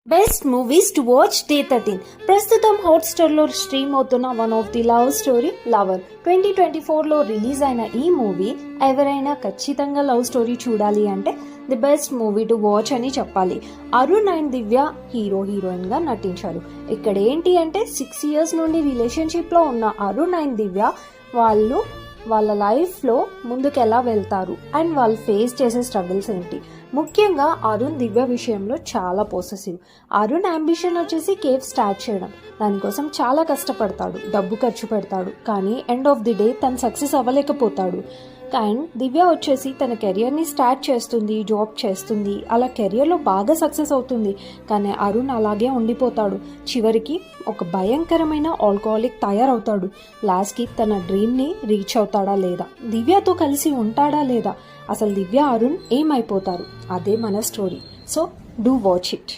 Best movies to watch day 13 ప్రస్తుతం హాట్స్టార్లో stream అవుతున్న one of the love story lover 2024లో రిలీజ్ అయిన ఈ మూవీ ఎవరైనా ఖచ్చితంగా లవ్ స్టోరీ చూడాలి అంటే the best movie to watch అని చెప్పాలి. అరుణ్ అండ్ దివ్య హీరోయిన్గా నటించారు. ఇక్కడ ఏంటి అంటే 6 years నుండి రిలేషన్షిప్లో ఉన్న అరుణ్ అండ్ దివ్య వాళ్ళ లైఫ్లో ముందుకు ఎలా వెళ్తారు అండ్ వాళ్ళు ఫేస్ చేసే స్ట్రగుల్స్ ఏంటి. ముఖ్యంగా అరుణ్ దివ్య విషయంలో చాలా పొసెసివ్. అరుణ్ అంబిషన్ వచ్చేసి కేఫ్ స్టార్ట్ చేయడం, దానికోసం చాలా కష్టపడతాడు, డబ్బు ఖర్చు పెడతాడు, కానీ ఎండ్ ఆఫ్ ది డే తను సక్సెస్ అవ్వలేకపోతాడు. అండ్ దివ్య వచ్చేసి తన కెరియర్ని స్టార్ట్ చేస్తుంది, జాబ్ చేస్తుంది, అలా కెరియర్లో బాగా సక్సెస్ అవుతుంది. కానీ అరుణ్ అలాగే ఉండిపోతాడు. చివరికి ఒక భయంకరమైన ఆల్కహాలిక్ తయారవుతాడు. లాస్ట్కి తన డ్రీమ్ని రీచ్ అవుతాడా లేదా, దివ్యతో కలిసి ఉంటాడా లేదా, అసలు దివ్య అరుణ్ ఏమైపోతారు, అదే మన story. So do watch it.